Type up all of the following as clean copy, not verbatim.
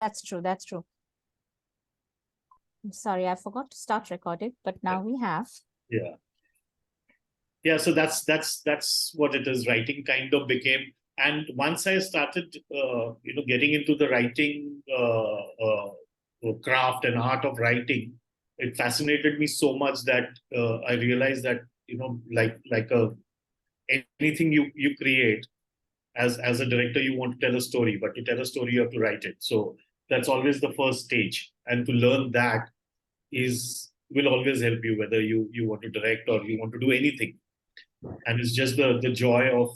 That's true. That's true. I'm sorry, I forgot to start recording, but now we have. Yeah. Yeah. So that's what it is. Writing kind of became, and once I started, getting into the writing craft and art of writing, it fascinated me so much that I realized that anything you create as a director, you want to tell a story, but to tell a story, you have to write it. So that's always the first stage, and to learn that will always help you, whether you want to direct or you want to do anything. And it's just the joy of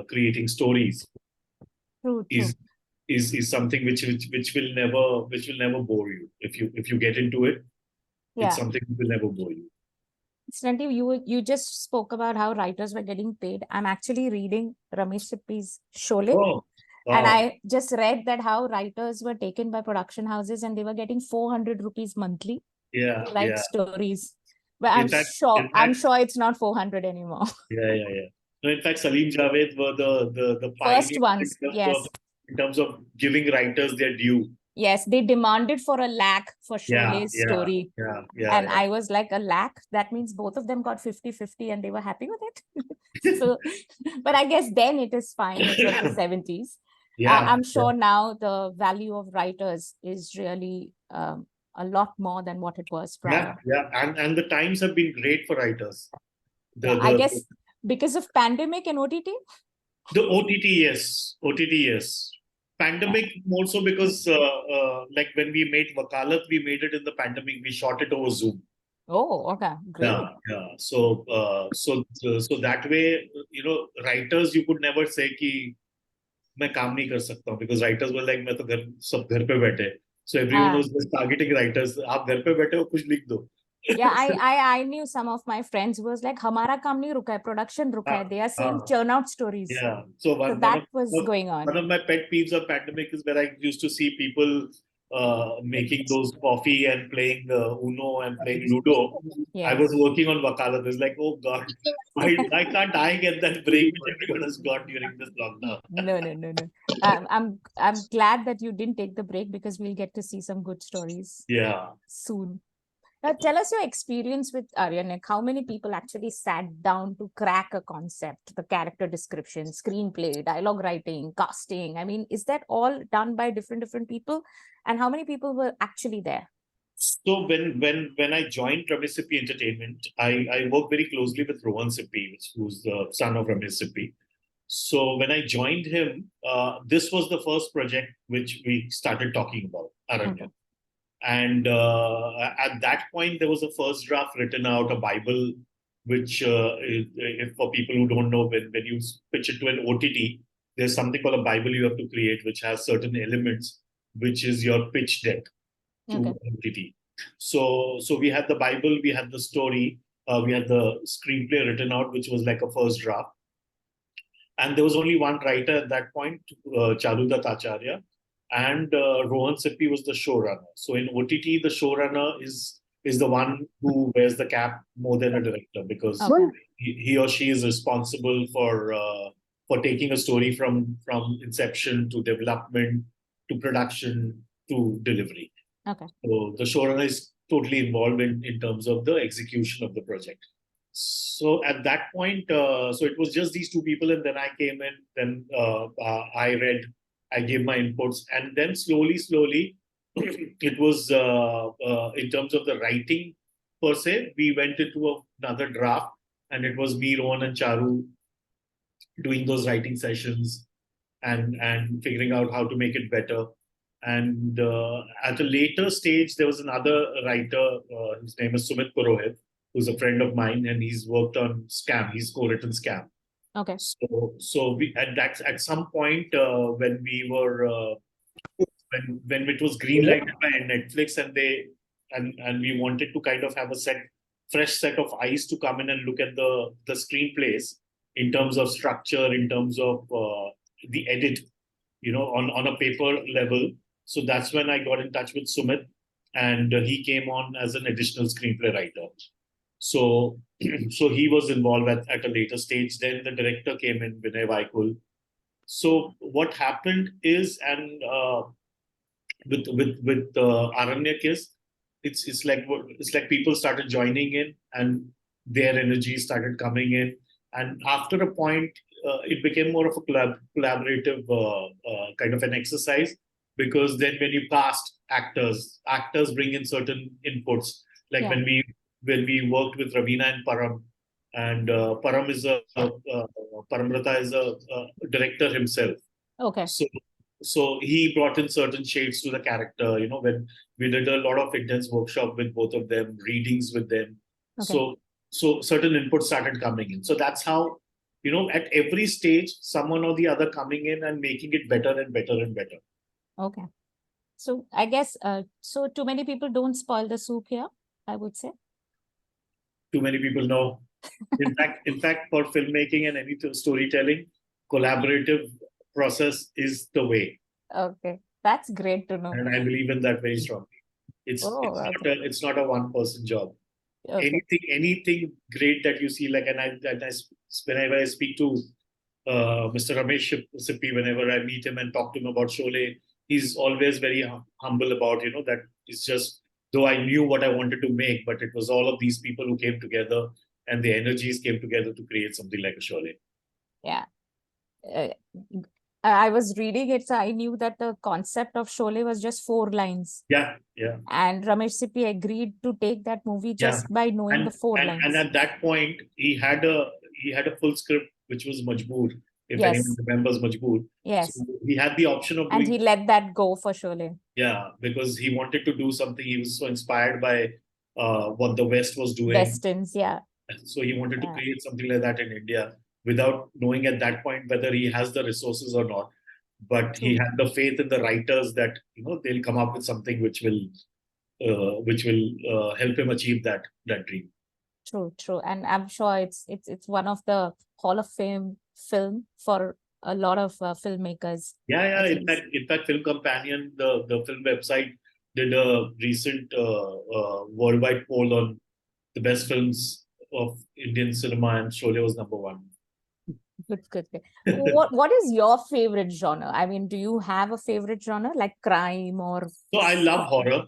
creating stories True, true. is is something which will never bore you if you get into it. It's Yeah. something that will never bore you. Incidentally, you just spoke about how writers were getting paid. I'm actually reading Ramesh Sippy's Sholay. Oh, And wow. I just read that how writers were taken by production houses and they were getting 400 rupees monthly Yeah, to write yeah. stories. But In fact, I'm sure it's not 400 anymore. yeah. No, in fact, Salim Javed were the First pioneers ones, yes. in terms of giving writers their due. Yes, they demanded for a lakh for Sholay's story. And Yeah. I was like, a lakh? That means both of them got 50-50 and they were happy with it. So, but I guess then it is fine. It was the 70s. I'm sure now the value of writers is really a lot more than what it was prior. Yeah. And the times have been great for writers. I guess because of pandemic and OTT? The OTT, yes. Pandemic more so because like when we made Wakalat, we made it in the pandemic. We shot it over Zoom. Oh, okay, great. Yeah. So that way, writers, you could never say कि मैं काम नहीं कर सकता हूँ, because writers were like मैं तो सब घर पे बैठे. So everyone was just targeting writers. आप घर पे बैठे हो, कुछ लिख दो. Yeah, I knew some of my friends who was like, हमारा काम नहीं रुका है, production रुका है. They are saying churn out stories. Yeah. So that was going on. One of my pet peeves of pandemic is where I used to see people making those coffee and playing Uno and playing Ludo. Yes. I was working on Wakalat. It's like, oh God, why can't I get that break which everyone has got during this lockdown? No. I'm glad that you didn't take the break, because we'll get to see some good stories. Yeah. Soon. Now, tell us your experience with Aryanek. How many people actually sat down to crack a concept, the character description, screenplay, dialogue writing, casting? I mean, is that all done by different people? And how many people were actually there? So when I joined Ramesh Sippy Entertainment, I worked very closely with Rohan Sippy, who's the son of Ramesh Sippy. So when I joined him, this was the first project which we started talking about, Aranya. Okay. And at that point, there was a first draft written out, a Bible, which, if for people who don't know, when you pitch it to an OTT, there's something called a Bible you have to create, which has certain elements, which is your pitch deck to OTT. So we had the Bible, we had the story, we had the screenplay written out, which was like a first draft. And there was only one writer at that point, Charudat Acharya, and Rohan Sippy was the showrunner. So in OTT, the showrunner is the one who wears the cap more than a director, because he or she is responsible for taking a story from inception to development to production to delivery. Okay. So the showrunner is totally involved in terms of the execution of the project. So at that point, so it was just these two people, and then I came in, then I read, I gave my inputs, and then slowly, it was in terms of the writing per se, we went into another draft, and it was me, Rohan, and Charu doing those writing sessions and figuring out how to make it better. And at a later stage, there was another writer, his name is Sumit Purohit, who's a friend of mine, and he's worked on Scam. He's co-written Scam. Okay. So we at some point when we were when it was greenlighted by Netflix, and we wanted to kind of have a fresh set of eyes to come in and look at the screenplays in terms of structure, in terms of the edit, on a paper level. So that's when I got in touch with Sumit, and he came on as an additional screenplay writer. So he was involved at a later stage. Then the director came in, Vinay Vaikul. So what happened is, and with Aranyak is it's like people started joining in and their energy started coming in, and after a point it became more of a collaborative kind of an exercise, because then when you cast actors bring in certain inputs, like Yeah. when we worked with Ravina and Param, and Param is Paramrata is a director himself. Okay. So he brought in certain shades to the character, when we did a lot of intense workshop with both of them, readings with them. Okay. So certain inputs started coming in. So that's how, at every stage, someone or the other coming in and making it better and better and better. Okay. So I guess, so too many people don't spoil the soup here, I would say. Too many people know. In fact, for filmmaking and any storytelling, collaborative process is the way. Okay. That's great to know. And I believe in that very strongly. It's not a one person job. Okay. Anything great that you see, like, whenever I speak to Mr. Ramesh Sippy, whenever I meet him and talk to him about Sholay, he's always very humble about, that it's just, though I knew what I wanted to make, but it was all of these people who came together and the energies came together to create something like a Sholay. Yeah. I was reading it, so I knew that the concept of Sholay was just 4 lines. Yeah. And Ramesh Sippy agreed to take that movie just by knowing the 4 lines. And at that point, he had a full script, which was Majboor, if Yes. anyone remembers Majboor. Yes. So he had the option of doing... And he let that go for Sholay. Yeah, because he wanted to do something. He was so inspired by what the West was doing. Westerns, yeah. So he wanted to create something like that in India without knowing at that point whether he has the resources or not. But he had the faith in the writers that they'll come up with something which will help him achieve that dream. True, and I'm sure it's one of the Hall of Fame film for a lot of filmmakers. Yeah. In fact, Film Companion, the film website, did a recent worldwide poll on the best films of Indian cinema, and Sholay was number 1. Good. What is your favorite genre? I mean, do you have a favorite genre, like crime or? So I love horror.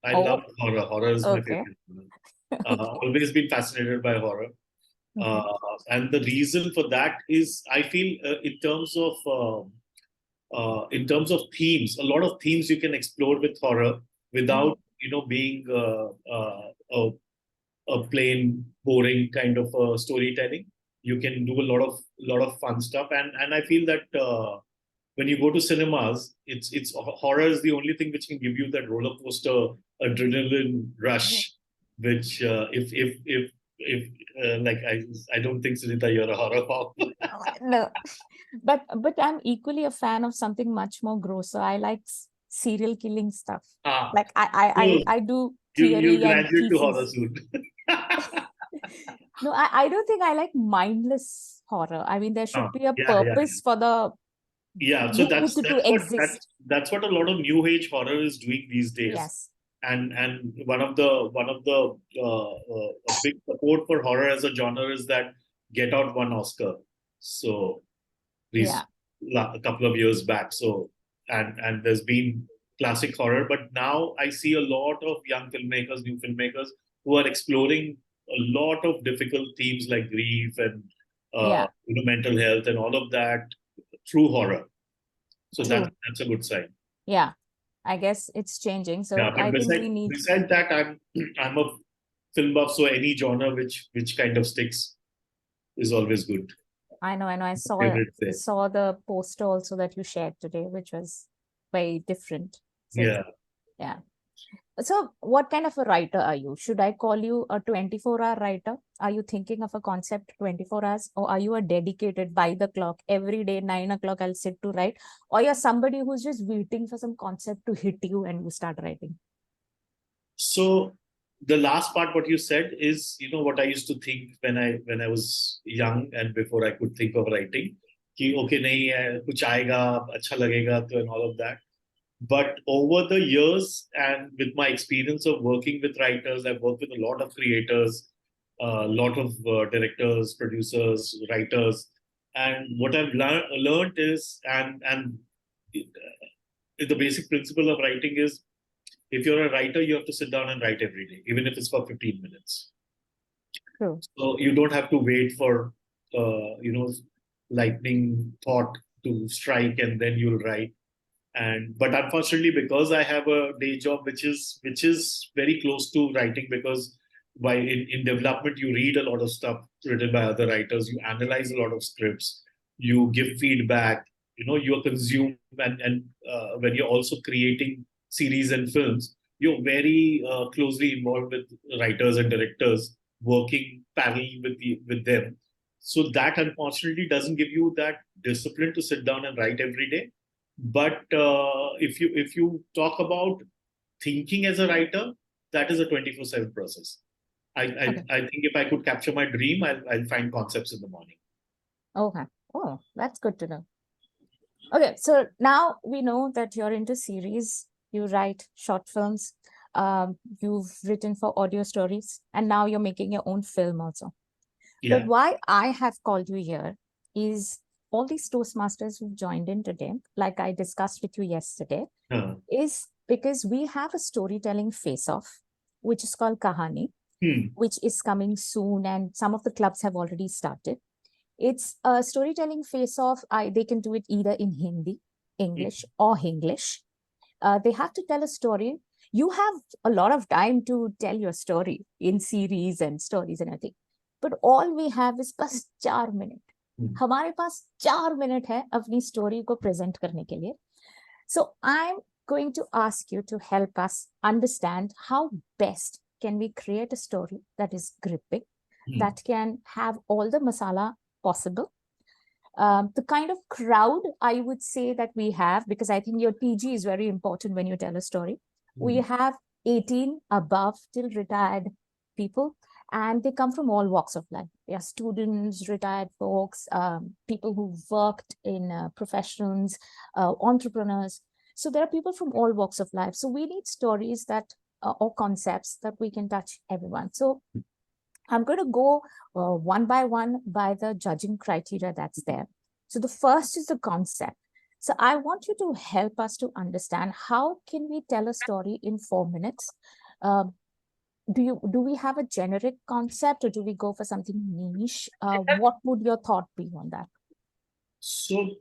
Love horror. Horror is my favorite genre. Always been fascinated by horror. And the reason for that is, I feel, in terms of themes, a lot of themes you can explore with horror without being a plain boring kind of storytelling. You can do a lot of fun stuff, and I feel that when you go to cinemas, it's horror is the only thing which can give you that roller coaster adrenaline rush, which if like I don't think, Sunita, you're a horror fan. No, but I'm equally a fan of something much more grosser. I like serial killing stuff. Like I do theory you graduate to horror soon. No, I don't think I like mindless horror. I mean, there should be a purpose for the so that's what a lot of new age horror is doing these days. Yes. And one of the big support for horror as a genre is that Get Out won Oscar. So a couple of years back. So and there's been classic horror, but now I see a lot of young filmmakers, new filmmakers, who are exploring a lot of difficult themes like grief and mental health and all of that through horror. So that's a good sign. Yeah. I guess it's changing. So I think we need. Besides that, I'm a film buff, so any genre which kind of sticks is always good. I know. I saw the poster also that you shared today, which was very different. So yeah. So what kind of a writer are you? Should I call you a 24-hour writer? Are you thinking of a concept 24 hours? Or are you a dedicated by the clock, every day, 9 o'clock, I'll sit to write? Or you're somebody who's just waiting for some concept to hit you and you start writing? So the last part, what you said is, what I used to think when I was young and before I could think of writing, ki okay, nahi hai, kuch aayega, acha lagega, and all of that. But over the years and with my experience of working with writers, I've worked with a lot of creators, a lot of directors, producers, writers. And what I've learned is, and the basic principle of writing is, if you're a writer, you have to sit down and write every day, even if it's for 15 minutes. True. So you don't have to wait for, lightning thought to strike and then you'll write. But unfortunately, because I have a day job which is very close to writing, because in development you read a lot of stuff written by other writers, you analyze a lot of scripts, you give feedback, you consume, and when you're also creating series and films, you're very closely involved with writers and directors, working parallel with them. So that unfortunately doesn't give you that discipline to sit down and write every day. But if you talk about thinking as a writer, that is a 24/7 process. I think if I could capture my dream, I'll find concepts in the morning. Okay. Oh, that's good to know. Okay, so now we know that you're into series, you write short films, you've written for audio stories, and now you're making your own film also. Yeah. But why I have called you here is all these Toastmasters who've joined in today, like I discussed with you yesterday, is because we have a storytelling face-off, which is called Kahaani, which is coming soon, and some of the clubs have already started. It's a storytelling face-off. They can do it either in Hindi, English, or Hinglish. They have to tell a story. You have a lot of time to tell your story in series and stories and everything. But all we have is बस 4 minute. हमारे पास 4 minute है अपनी story को present करने के लिए. So I'm going to ask you to help us understand how best can we create a story that is gripping, that can have all the masala possible. The kind of crowd I would say that we have, because I think your TG is very important when you tell a story. We have 18 above till retired people, and they come from all walks of life. They are students, retired folks, people who worked in professions, entrepreneurs. So there are people from all walks of life. So we need stories that or concepts that we can touch everyone. So I'm going to go one by one by the judging criteria that's there. So the first is the concept. So I want you to help us to understand how can we tell a story in 4 minutes. Do we have a generic concept, or do we go for something niche? What would your thought be on that? So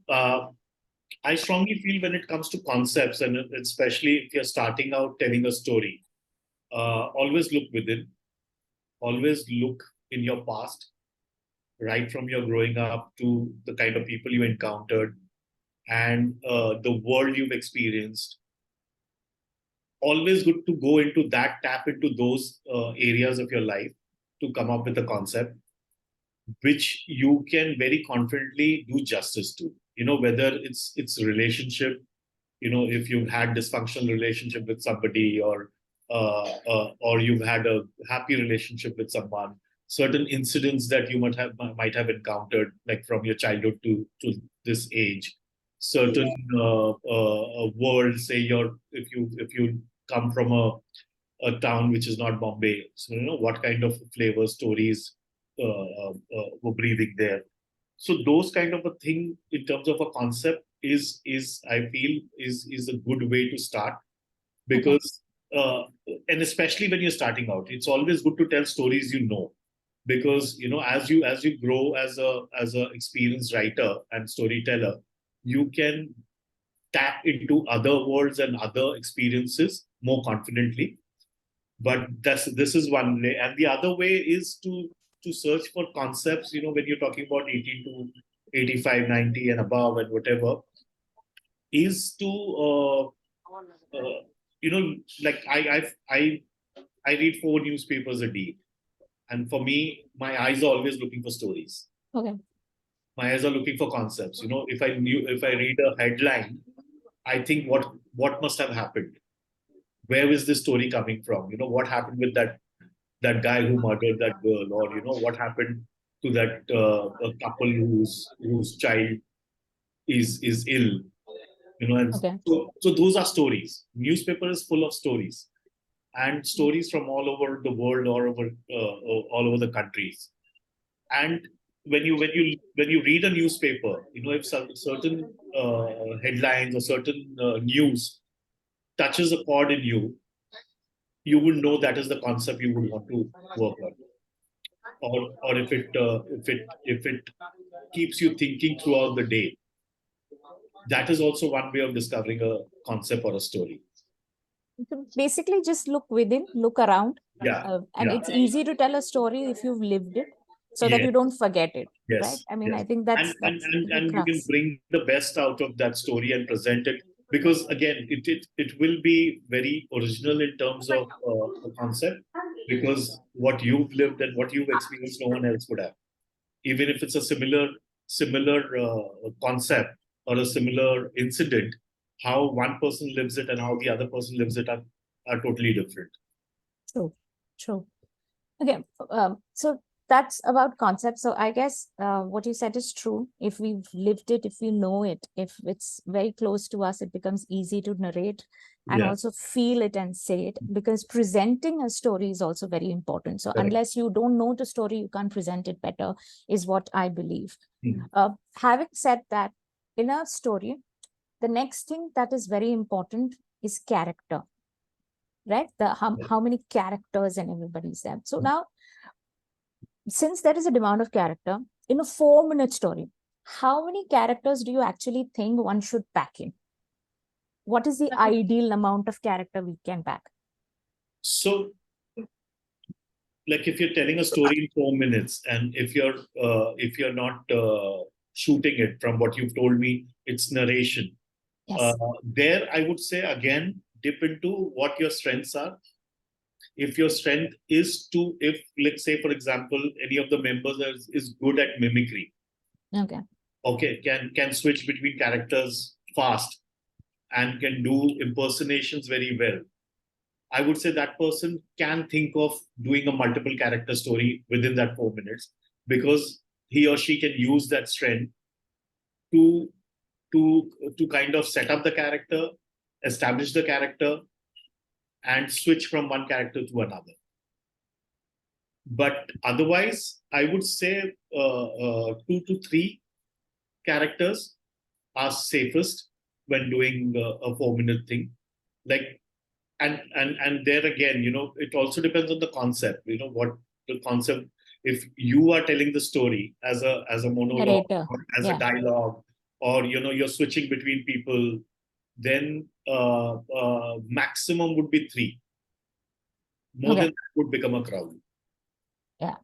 I strongly feel when it comes to concepts, and especially if you're starting out telling a story, always look within. Always look in your past, right from your growing up to the kind of people you encountered and the world you've experienced. Always good to go into that, tap into those areas of your life to come up with a concept which you can very confidently do justice to. Whether it's a relationship, if you've had dysfunctional relationship with somebody, or you've had a happy relationship with someone, certain incidents that you might have encountered, like from your childhood to this age, certain worlds. Say if you come from a town which is not Bombay, so what kind of flavor stories were breathing there. So those kind of a thing in terms of a concept is I feel is a good way to start, because and especially when you're starting out, it's always good to tell stories, because as you grow as a experienced writer and storyteller, you can tap into other worlds and other experiences more confidently. But this is one way, and the other way is to search for concepts. When you're talking about 18 to 85, 90 and above and whatever, is to like I read 4 newspapers a day, and for me, my eyes are always looking for stories. Okay. My eyes are looking for concepts. If I read a headline, I think what must have happened. Where is this story coming from? What happened with that guy who murdered that girl, or what happened to that a couple whose child is ill. And so those are stories. Newspaper is full of stories, and stories from all over the world, all over the countries. And when you read a newspaper, if certain headlines or certain news touches a chord in you, you would know that is the concept you would want to work on, or if it keeps you thinking throughout the day. That is also one way of discovering a concept or a story. Basically, just look within, look around. Yeah. And it's easy to tell a story if you've lived it, so that you don't forget it. Yes. Right? I mean, Yes. I think that's and you can bring the best out of that story and present it, because again, it will be very original in terms of the concept, because what you've lived and what you've experienced, no one else would have. Even if it's a similar concept or a similar incident, how one person lives it and how the other person lives it are totally different. True. Okay. So that's about concept. So I guess what you said is true. If we've lived it, if we know it, if it's very close to us, it becomes easy to narrate and also feel it and say it, because presenting a story is also very important. So unless you don't know the story, you can't present it better, is what I believe. Having said that, in a story, the next thing that is very important is character, right? How many characters and everybody's there. So now, since there is a demand of character in a 4-minute story, how many characters do you actually think one should pack in? What is the ideal amount of character we can pack? So, like, if you're telling a story in 4 minutes, and if you're not shooting it, from what you've told me, it's narration. Yes. There, I would say, again, dip into what your strengths are. If your strength is if, let's say, for example, any of the members is good at mimicry. Okay, can switch between characters fast and can do impersonations very well, I would say that person can think of doing a multiple character story within that 4 minutes, because he or she can use that strength to kind of set up the character, establish the character, and switch from one character to another. But otherwise, I would say 2 to 3 characters are safest when doing a 4-minute thing. Like, and there again, it also depends on the concept. What the concept. If you are telling the story as a monologue, or as a dialogue, or you're switching between people, then maximum would be 3. More than that would become a crowd. Yeah.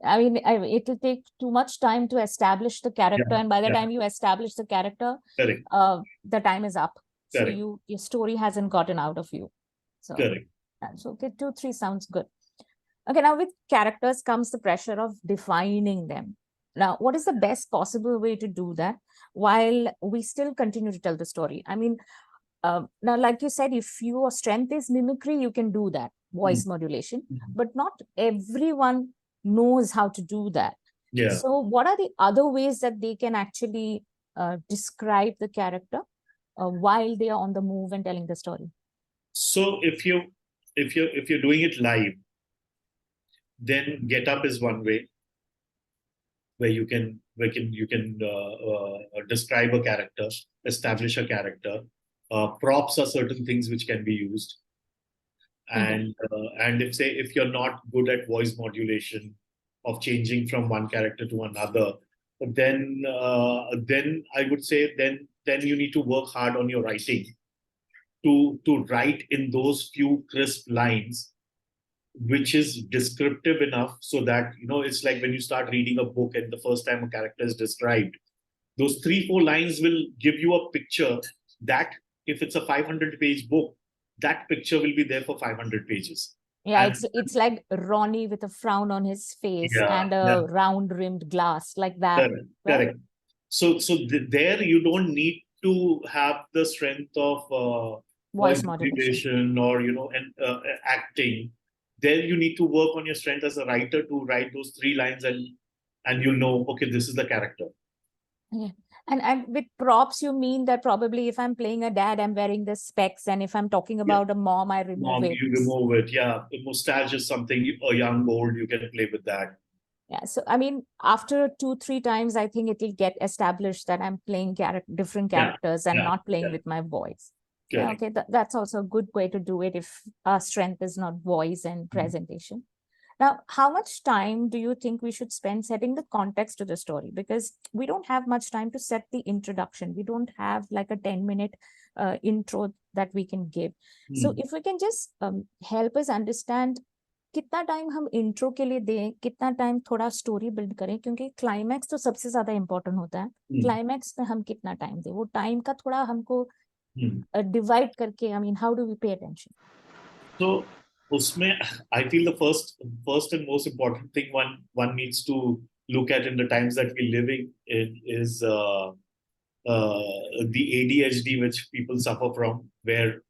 I mean, it will take too much time to establish the character, and by the time you establish the character, the time is up. So your story hasn't gotten out of you. So, okay, 2, 3 sounds good. Okay, now with characters comes the pressure of defining them. Now, what is the best possible way to do that while we still continue to tell the story? I mean, now, like you said, if your strength is mimicry, you can do that, voice modulation, but not everyone knows how to do that. So what are the other ways that they can actually describe the character while they are on the move and telling the story? So if you're doing it live, then get up is one way where you can describe a character, establish a character. Props are certain things which can be used. And if you're not good at voice modulation, of changing from one character to another, then I would say then you need to work hard on your writing to write in those few crisp lines, which is descriptive enough so that it's like when you start reading a book and the first time a character is described, those 3-4 lines will give you a picture that if it's a 500-page book, that picture will be there for 500 pages. Yeah, it's like Ronnie with a frown on his face and a round-rimmed glass, like that. Correct. So there you don't need to have the strength of voice modulation or acting. There you need to work on your strength as a writer to write those 3 lines, and okay, this is the character. Yeah. And with props, you mean that probably if I'm playing a dad, I'm wearing the specs, and if I'm talking about a mom, I remove it. You remove it. Yeah, the mustache is something, a young, old, you can play with that. Yeah. So, I mean, after 2-3 times, I think it will get established that I'm playing different characters and not playing with my voice. Yeah, okay, that's also a good way to do it if our strength is not voice and presentation. Now, how much time do you think we should spend setting the context to the story? Because we don't have much time to set the introduction. We don't have like a 10-minute intro that we can give. So if we can just help us understand कितना time हम intro के लिए दें, कितना time थोड़ा story build करें, क्योंकि climax तो सबसे ज्यादा इम्पोर्टेंट होता है. क्लाइमैक्स में हम कितना टाइम दें, वो टाइम का थोड़ा हमको डिवाइड करके, I mean, how do we pay attention? So उसमें I feel the first and most important thing one needs to look at in the times that we're living in is the ADHD which people suffer from, where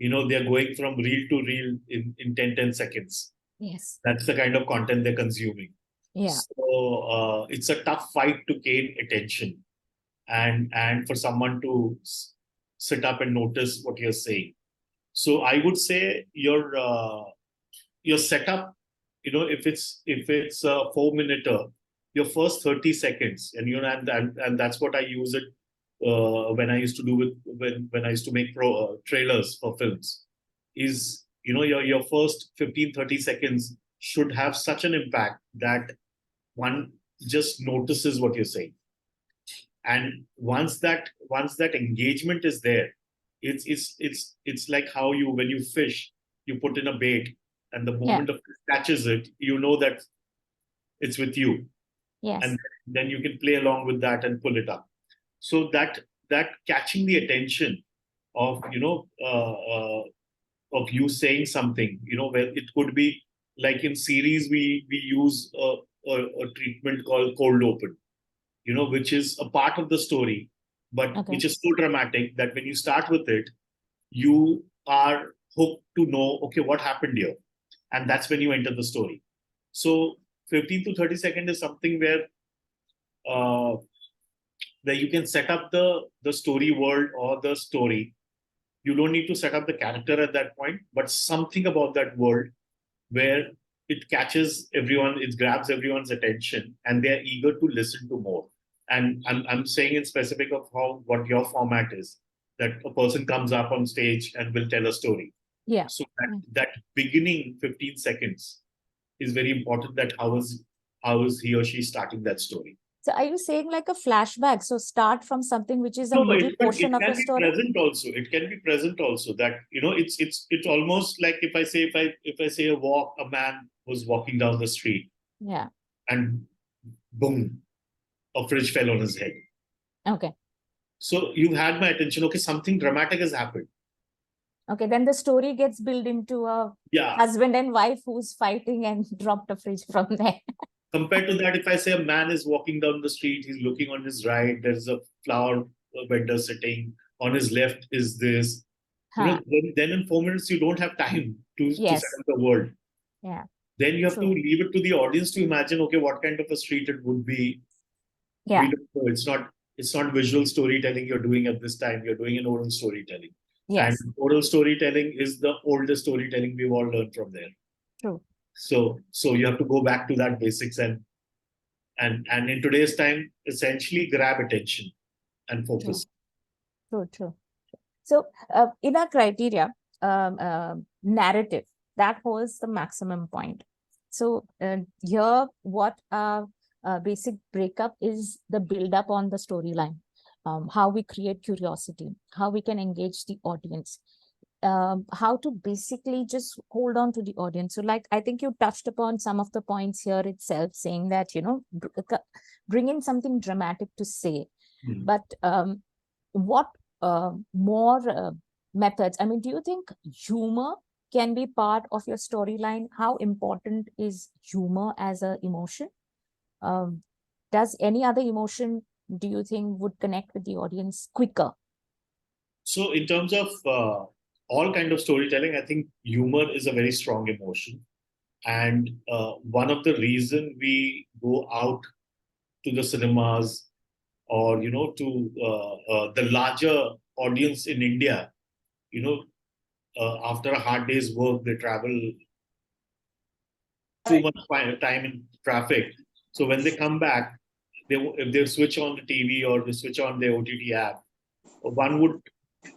they're going from reel to reel in 10 seconds. Yes. That's the kind of content they're consuming. Yeah. So it's a tough fight to gain attention and for someone to sit up and notice what you're saying. So I would say your setup, if it's a 4-minute, your first 30 seconds, and that's what I use it when I used to do when I used to make trailers for films, is your first 15-30 seconds should have such an impact that one just notices what you're saying. And once that engagement is there, it's like how when you fish, you put in a bait, and the moment the fish catches it, that it's with you. Yes. And then you can play along with that and pull it up. So that catching the attention of of you saying something, where it could be like in series we use a treatment called cold open, which is a part of the story, but which is so dramatic that when you start with it, you are hooked to know, okay, what happened here? And that's when you enter the story. So 15 to 30 seconds is something where you can set up the story world or the story. You don't need to set up the character at that point, but something about that world where it catches everyone, it grabs everyone's attention, and they're eager to listen to more. And I'm saying in specific of what your format is, that a person comes up on stage and will tell a story. Yeah. So that beginning 15 seconds is very important. That how is he or she starting that story? So are you saying like a flashback? So start from something which is a middle portion of a story. It can be present also. That it's almost like if I say a man was walking down the street. Yeah. And boom, a fridge fell on his head. Okay. So you had my attention. Okay, something dramatic has happened. Okay, then the story gets built into a husband and wife who's fighting and dropped a fridge from there. Compared to that, if I say a man is walking down the street, he's looking on his right, there's a flower vendor sitting, on his left is this. Then in 4 minutes, you don't have time to set up the world. Yeah. Then you have to leave it to the audience to imagine, okay, what kind of a street it would be. Yeah. We don't know. It's not visual storytelling you're doing at this time. You're doing an oral storytelling. Yes. And oral storytelling is the oldest storytelling we've all learned from there. True. So you have to go back to that basics and in today's time, essentially grab attention and focus. True. So in our criteria, narrative, that holds the maximum point. So here, what basic breakup is the build up on the storyline, how we create curiosity, how we can engage the audience, how to basically just hold on to the audience. So like, I think you touched upon some of the points here itself, saying that, bring in something dramatic to say, but what more methods? I mean, do you think humor can be part of your storyline? How important is humor as an emotion? Does any other emotion, do you think, would connect with the audience quicker? So in terms of all kind of storytelling, I think humor is a very strong emotion. And one of the reason we go out to the cinemas or, to the larger audience in India, after a hard day's work, they travel too much time in traffic. So when they come back, if they switch on the TV or they switch on their OTT app, one would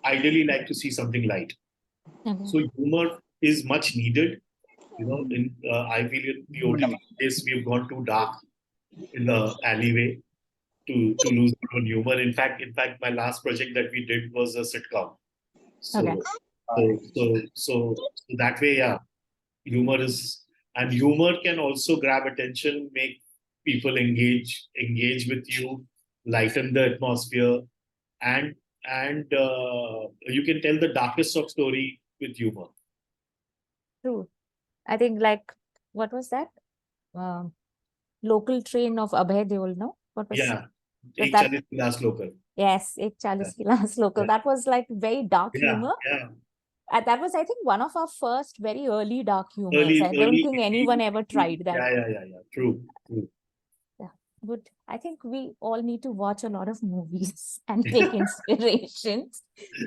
ideally like to see something light. So humor is much needed. I feel in the OTT space we've gone too dark in the alleyway to lose our own humor. In fact, my last project that we did was a sitcom. So, so that way, yeah, humor is, and humor can also grab attention, make people engage with you, lighten the atmosphere, and you can tell the darkest of story with humor. True. I think what was that? Local train of Abhay Deol, no? What was Ek Chalis Ki Last Local. Yes, Ek Chalis Ki Last Local. That was very dark humor. That was, I think, one of our first very early dark humors. I don't think anyone ever tried that. Yeah. True. Yeah, good. I think we all need to watch a lot of movies and take inspirations.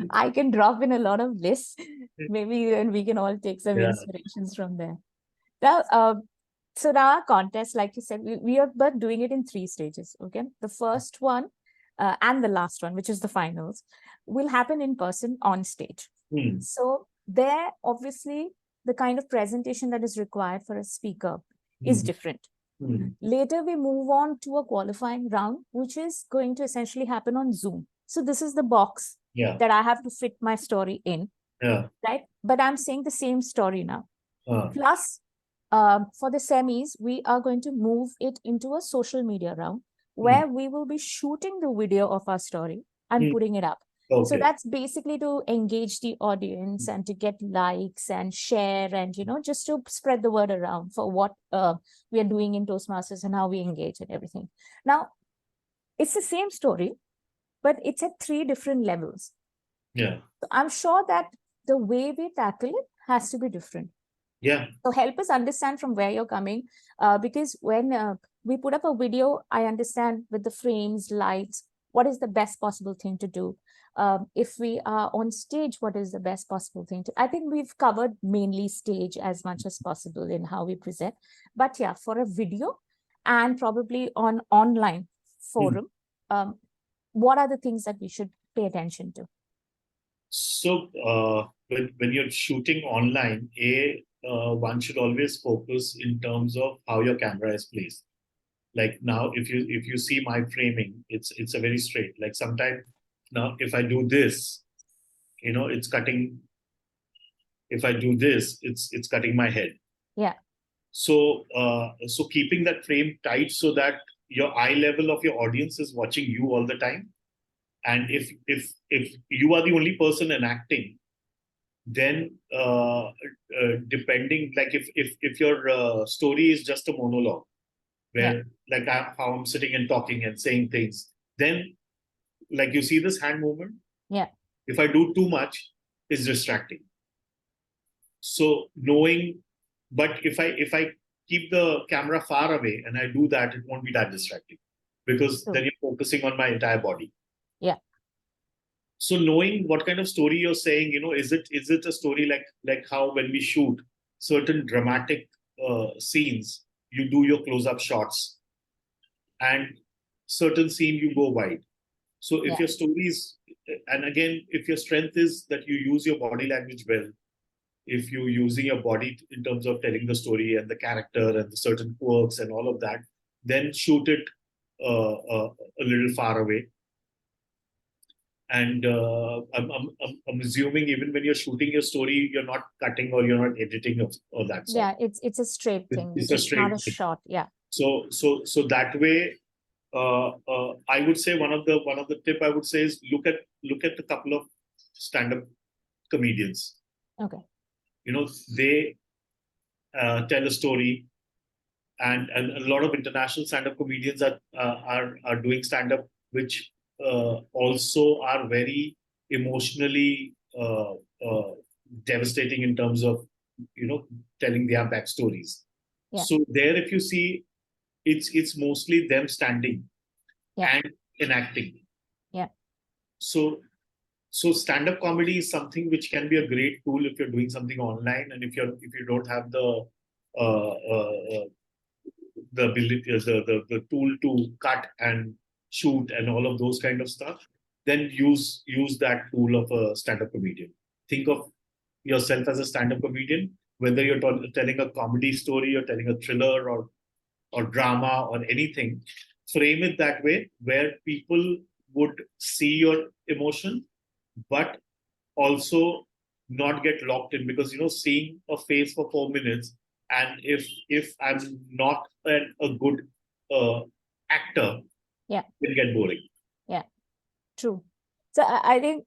I can drop in a lot of lists. Maybe then we can all take some inspirations from there. Now, so now our contest, like you said, we are but doing it in 3 stages. Okay, the first one and the last one, which is the finals, will happen in person on stage. So there, obviously, the kind of presentation that is required for a speaker is different. Later, we move on to a qualifying round, which is going to essentially happen on Zoom. So this is the box that I have to fit my story in. Right? But I'm saying the same story now. Plus, for the semis, we are going to move it into a social media round where we will be shooting the video of our story and putting it up. So that's basically to engage the audience and to get likes and share and, just to spread the word around for what we are doing in Toastmasters and how we engage and everything. Now, it's the same story, but it's at 3 different levels. Yeah. So I'm sure that the way we tackle it has to be different. Yeah. So help us understand from where you're coming, because when we put up a video, I understand with the frames, lights, what is the best possible thing to do? If we are on stage, what is the best possible thing to? I think we've covered mainly stage as much as possible in how we present. But yeah, for a video and probably on online forum, what are the things that we should pay attention to? So when you're shooting online, one should always focus in terms of how your camera is placed. Like now, if you see my framing, it's a very straight. Like sometimes now, if I do this, it's cutting. If I do this, it's cutting my head. Yeah. So so keeping that frame tight so that your eye level of your audience is watching you all the time. And if you are the only person enacting, then depending, like if your story is just a monologue, where like how I'm sitting and talking and saying things, then like you see this hand movement. Yeah. If I do too much, it's distracting. So knowing, but if I keep the camera far away and I do that, it won't be that distracting because then you're focusing on my entire body. Yeah. So knowing what kind of story you're saying, is it a story like how when we shoot certain dramatic scenes, you do your close-up shots, and certain scene you go wide. So if your story is, and again, if your strength is that you use your body language well, if you're using your body in terms of telling the story and the character and the certain quirks and all of that, then shoot it a little far away. And I'm assuming even when you're shooting your story, you're not cutting or you're not editing or that sort. Yeah, it's a straight thing. It's a straight not a shot. Yeah. So that way, I would say one of the tip I would say is look at a couple of stand-up comedians. Okay. They tell a story, and a lot of international stand-up comedians are doing stand-up, which also are very emotionally devastating in terms of telling their backstories. Yeah. So there, if you see, it's mostly them standing and enacting. Yeah. So stand-up comedy is something which can be a great tool if you're doing something online, and if you don't have the the ability, the tool to cut and shoot and all of those kind of stuff, then use that tool of a stand-up comedian. Think of yourself as a stand-up comedian, whether you're telling a comedy story or telling a thriller or drama or anything. Frame it that way where people would see your emotion, but also not get locked in, because seeing a face for 4 minutes, and if I'm not a good actor, yeah, it will get boring. Yeah, true. So I think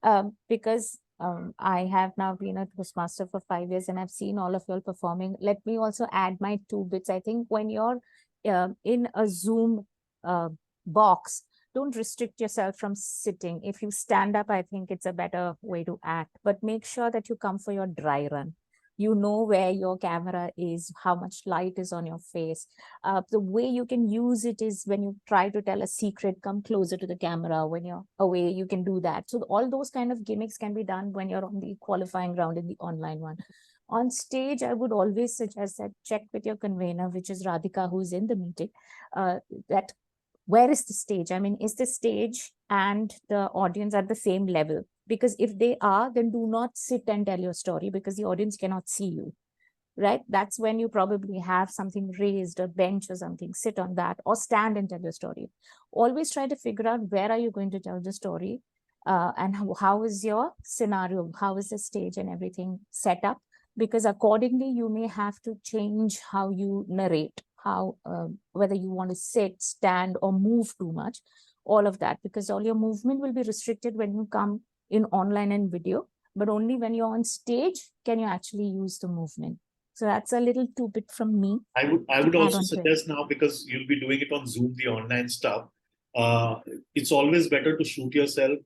because I have now been a Toastmaster for 5 years and I've seen all of you all performing, let me also add my 2 bits. I think when you're in a Zoom box, don't restrict yourself from sitting. If you stand up, I think it's a better way to act, but make sure that you come for your dry run. You know where your camera is, how much light is on your face. The way you can use it is when you try to tell a secret, come closer to the camera. When you're away, you can do that. So all those kind of gimmicks can be done when you're on the qualifying round in the online one. On stage, I would always suggest that check with your convener, which is Radhika, who's in the meeting, that where is the stage? I mean, is the stage and the audience at the same level? Because if they are, then do not sit and tell your story because the audience cannot see you, right? That's when you probably have something raised, a bench or something, sit on that or stand and tell your story. Always try to figure out where are you going to tell the story and how is your scenario, how is the stage and everything set up? Because accordingly, you may have to change how you narrate, how whether you want to sit, stand, or move too much, all of that, because all your movement will be restricted when you come in online and video, but only when you're on stage can you actually use the movement. So that's a little 2-bit from me. I would also suggest now, because you'll be doing it on Zoom, the online stuff. It's always better to shoot yourself.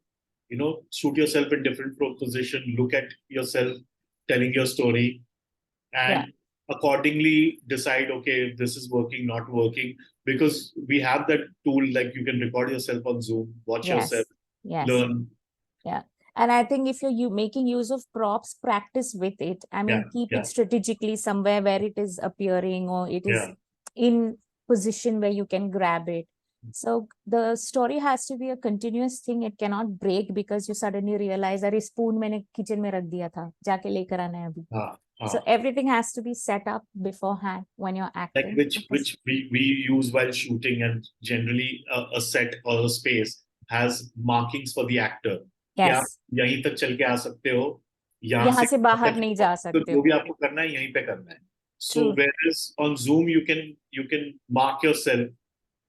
Shoot yourself in different position. Look at yourself telling your story, and accordingly decide, okay, if this is working, not working. Because we have that tool, like you can record yourself on Zoom, watch yourself, learn. Yeah. And I think if you're making use of props, practice with it. I mean, keep it strategically somewhere where it is appearing or it is in position where you can grab it. So the story has to be a continuous thing. It cannot break because you suddenly realize that spoon मैंने kitchen में रख दिया था, जाके लेकर आना है अभी. So everything has to be set up beforehand when you're acting. Like which we use while shooting, and generally a set or a space has markings for the actor. Yes. यहीं तक चल के आ सकते हो, यहाँ से बाहर नहीं जा सकते हो. जो भी आपको करना है यहीं पे करना है. So whereas on Zoom you can mark yourself,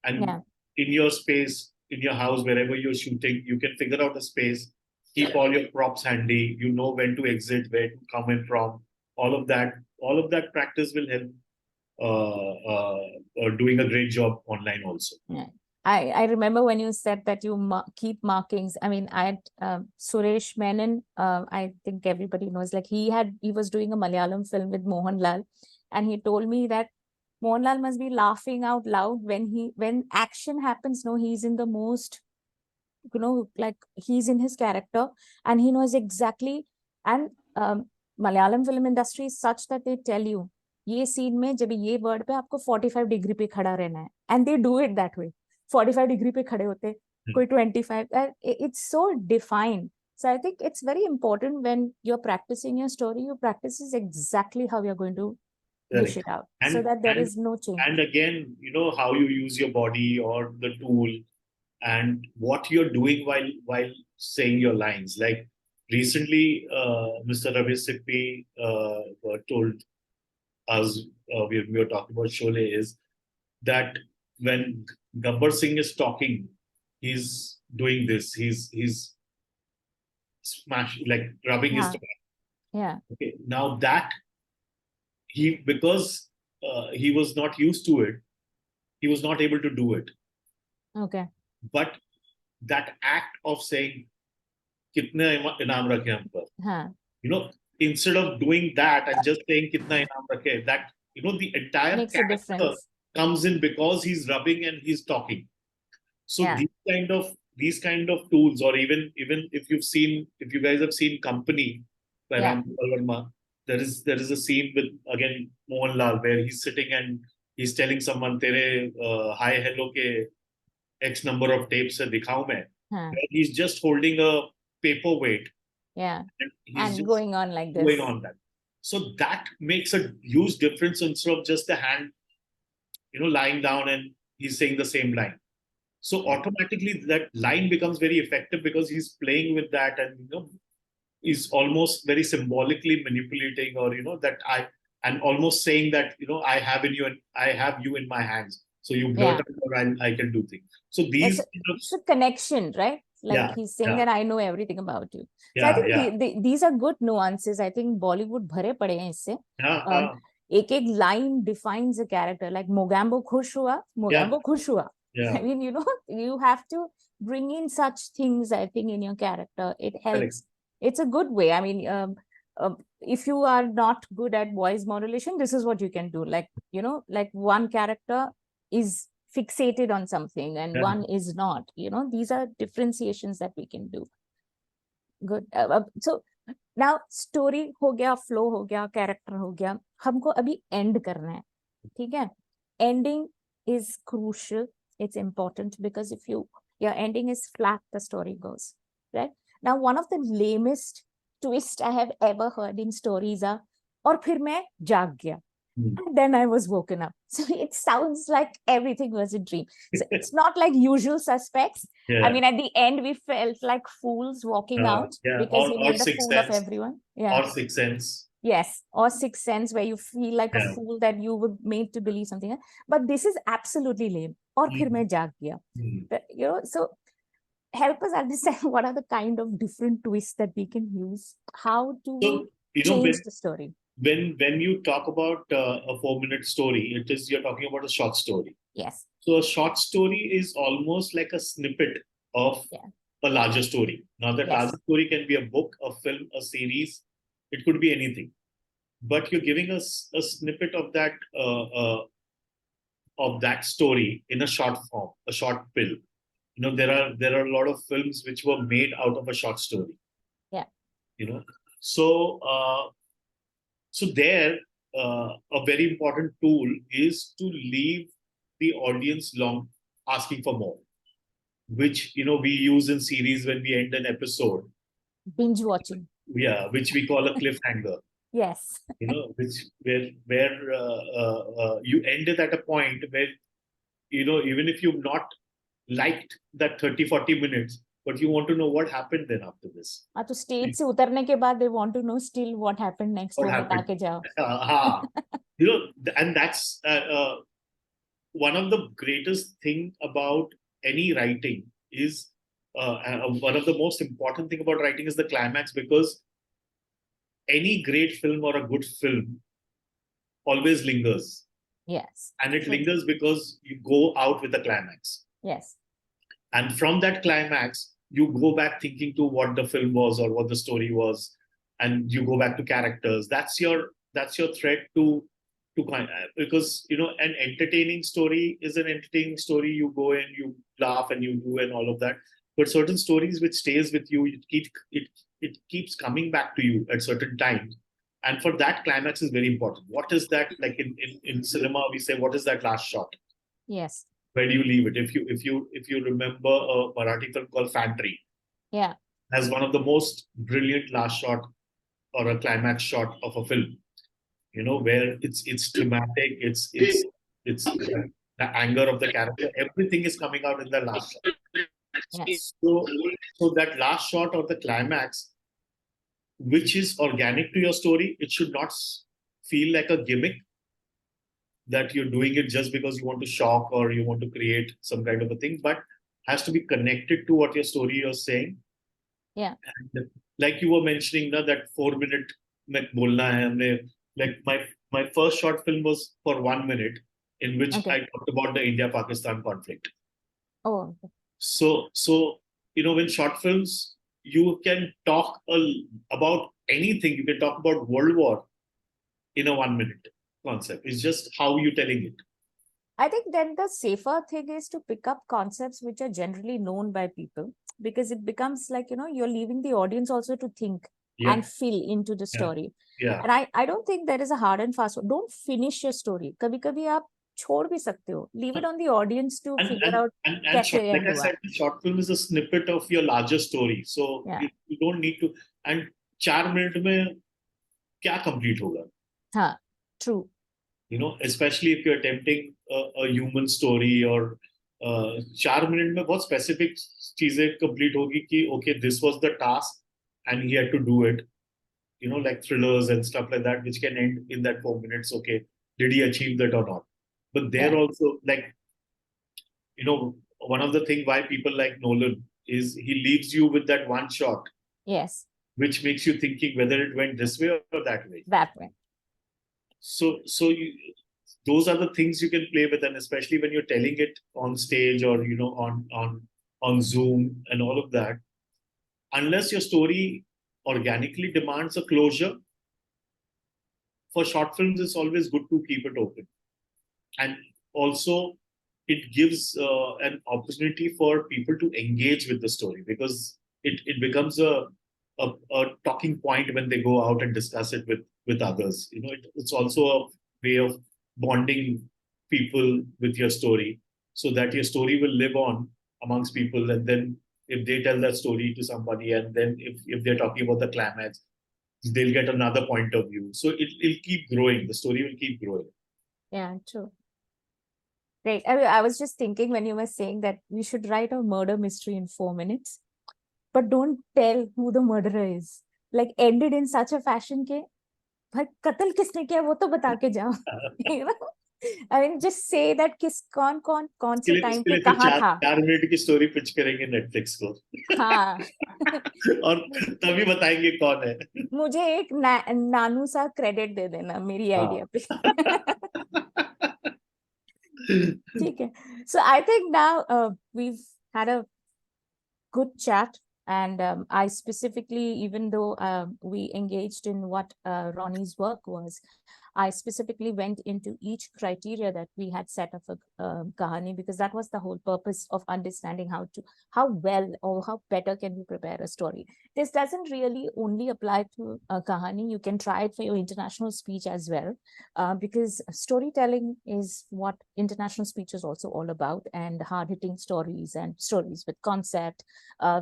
and in your space, in your house, wherever you're shooting, you can figure out a space, keep all your props handy, you know when to exit, where to come in from. All of that practice will help doing a great job online also. I remember when you said that you keep markings. I mean, I had Suresh Menon, I think everybody knows, like he was doing a Malayalam film with Mohanlal, and he told me that Mohanlal must be laughing out loud when action happens. No, he's in the most, like he's in his character and he knows exactly. And Malayalam film industry is such that they tell you, ये scene में जब ये word पे आपको 45 degree पे खड़ा रहना है, and they do it that way. 45 degree पे खड़े होते, कोई 25. It's so defined. So I think it's very important when you're practicing your story, you practice exactly how you're going to dish it out, so that there is no change. And again, how you use your body or the tool, and what you're doing while saying your lines. Like recently, Mr. Ravi Sippy told us, we were talking about Sholay, is that when Gabbar Singh is talking, he's doing this. He's like rubbing his tobacco. Yeah. Okay. Now that because he was not used to it, he was not able to do it. Okay. But that act of saying, "Kitne inam rakhe hum par," instead of doing that and just saying "Kitna inam rakhe," that the entire makes a difference. Comes in because he's rubbing and he's talking. So these kind of tools, or even if you guys have seen Company by Ram Gopal Verma, there is a scene with again Mohanlal where he's sitting and he's telling someone, "Tere hi hello ke X number of tapes se dikhao main." Where he's just holding a paperweight. Yeah. And he's And just going on like this. going on that. So that makes a huge difference instead of just the hand, lying down and he's saying the same line. So automatically that line becomes very effective because he's playing with that and is almost very symbolically manipulating or that I and almost saying that I have in you and I have you in my hands. So you blurt out or I can do things. So these it's a connection, right? Like he's saying that I know everything about you. So I think these are good nuances. I think Bollywood bhare pade hain isse. एक line defines a character. Like Mogambo khush hua, Mogambo khush hua. I mean, you have to bring in such things, I think, in your character. It helps. It's a good way. I mean, if you are not good at voice modulation, this is what you can do. Like, like one character is fixated on something and one is not. These are differentiations that we can do. Good. So now story हो गया, flow हो गया, character हो गया. हमको अभी end करना है. ठीक है? Ending is crucial. It's important because if your ending is flat, the story goes, right? Now, one of the lamest twists I have ever heard in stories are, और फिर मैं जाग गया. And then I was woken up. So it sounds like everything was a dream. So it's not like Usual Suspects. I mean, at the end, we felt like fools walking out because we made a fool of everyone. Or Sixth Sense. Yes, or Sixth Sense, where you feel like a fool that you were made to believe something. But this is absolutely lame. और फिर मैं जाग गया. So help us understand what are the kind of different twists that we can use. How do we change the story? When you talk about a 4-minute story, you're talking about a short story. Yes. So a short story is almost like a snippet of a larger story. Now that larger story can be a book, a film, a series. It could be anything. But you're giving us a snippet of that story in a short form, a short pill. There are a lot of films which were made out of a short story. Yeah. So there, a very important tool is to leave the audience long asking for more, which we use in series when we end an episode. Binge watching. Yeah, which we call a cliffhanger. Yes. Where you end it at a point where even if you've not liked that 30-40 minutes, but you want to know what happened then after this. तो stage से उतरने के बाद they want to know still what happened next. What happened? बता के जाओ. And that's one of the greatest thing about any writing is one of the most important thing about writing is the climax, because any great film or a good film always lingers. Yes. And it lingers because you go out with the climax. Yes. And from that climax, you go back thinking to what the film was or what the story was, and you go back to characters. That's your thread to because an entertaining story is an entertaining story. You go and you laugh and you do and all of that. But certain stories which stays with you, it keeps coming back to you at certain times. And for that, climax is very important. What is that? Like in cinema, we say, what is that last shot? Yes. Where do you leave it? If you remember a Marathi film called Fantry, as one of the most brilliant last shot or a climax shot of a film, where it's dramatic, it's the anger of the character, everything is coming out in the last shot. Yes. So that last shot or the climax, which is organic to your story, it should not feel like a gimmick that you're doing it just because you want to shock or you want to create some kind of a thing, but has to be connected to what your story is saying. Yeah. And like you were mentioning that 4-minute mein bolna hai, like my first short film was for 1 minute, in which I talked about the India-Pakistan conflict. Oh. So when short films, you can talk about anything. You can talk about World War in a 1-minute concept. It's just how you're telling it. I think then the safer thing is to pick up concepts which are generally known by people, because it becomes like, you're leaving the audience also to think. and feel into the story. And I don't think there is a hard and fast. Don't finish your story. Kabhi kabhi aap chhod bhi sakte ho. Leave it on the audience to figure out. Like I said, the short film is a snippet of your larger story. So you don't need to. And 4 minutes mein kya complete hoga? Haan, true. You know, especially if you're attempting a human story or 4 minutes में बहुत specific चीजें complete होगी कि okay, this was the task and he had to do it. You know, like thrillers and stuff like that, which can end in that 4 minutes. Okay, did he achieve that or not? But there also, like, you know, one of the things why people like Nolan is he leaves you with that one shot. Yes. Which makes you thinking whether it went this way or that way. That way. So those are the things you can play with, and especially when you're telling it on stage or, you know, on Zoom and all of that, unless your story organically demands a closure, for short films, it's always good to keep it open. And also, it gives an opportunity for people to engage with the story, because it becomes a talking point when they go out and discuss it with others. You know, it's also a way of bonding people with your story, so that your story will live on amongst people. And then if they tell that story to somebody, and then if they're talking about the climax, they'll get another point of view. So it'll keep growing. The story will keep growing. Yeah, true. Great. I was just thinking when you were saying that we should write a murder mystery in 4 minutes, but don't tell who the murderer is. Like, end it in such a fashion ke, bhai, qatl kisne kiya, wo to bata ke jao. You know? I mean, just say that कौन से time पे कहाँ था. 4 minute की story pitch करेंगे Netflix को. हाँ. और तभी बताएंगे कौन है. मुझे एक नानू सा credit दे देना मेरी idea पे. ठीक है. So I think now we've had a good chat. And I specifically, even though we engaged in what Ronnie's work was, I specifically went into each criteria that we had set up for Kahaani, because that was the whole purpose of understanding how well or how better can we prepare a story. This doesn't really only apply to Kahaani. You can try it for your international speech as well, because storytelling is what international speech is also all about, and hard-hitting stories and stories with concept,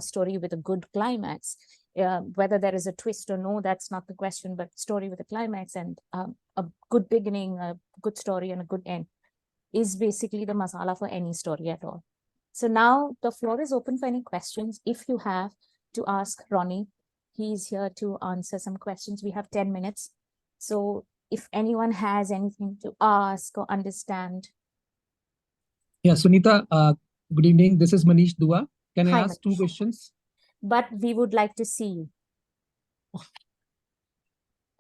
story with a good climax. Whether there is a twist or no, that's not the question, but story with a climax and a good beginning, a good story, and a good end is basically the masala for any story at all. So now the floor is open for any questions. If you have to ask Ronnie, he's here to answer some questions. We have 10 minutes. So if anyone has anything to ask or understand. Yeah, Sunita, good evening. This is Manish Dua. Can I ask 2 questions? But we would like to see you.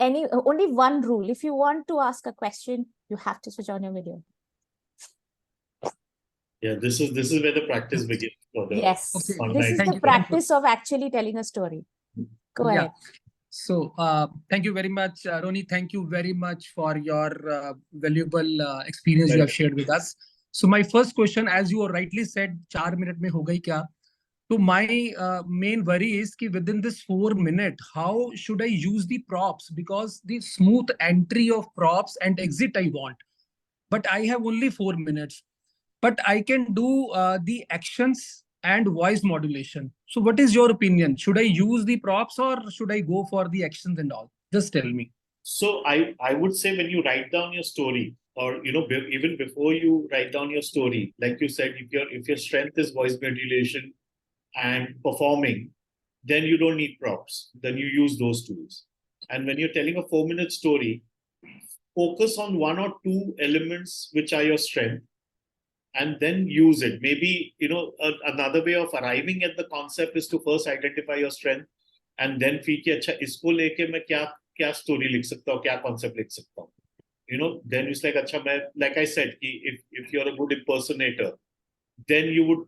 Only one rule. If you want to ask a question, you have to switch on your video. Yeah, this is where the practice begins. Yes, this is the practice of actually telling a story. Go ahead. So thank you very much, Ronnie. Thank you very much for your valuable experience you have shared with us. So my first question, as you rightly said, 4 minutes mein ho gayi kya? So my main worry is that within this 4 minutes, how should I use the props? Because the smooth entry of props and exit I want. But I have only 4 minutes. But I can do the actions and voice modulation. So what is your opinion? Should I use the props or should I go for the actions and all? Just tell me. So I would say, when you write down your story, or, you know, even before you write down your story, like you said, if your strength is voice modulation and performing, then you don't need props. Then you use those tools. And when you're telling a 4-minute story, focus on 1 or 2 elements which are your strength, and then use it. Maybe, you know, another way of arriving at the concept is to first identify your strength, and then feel कि अच्छा इसको लेके मैं क्या story लिख सकता हूँ, क्या concept लिख सकता हूँ. You know, then it's like अच्छा मैं, like I said, if you're a good impersonator, then you would,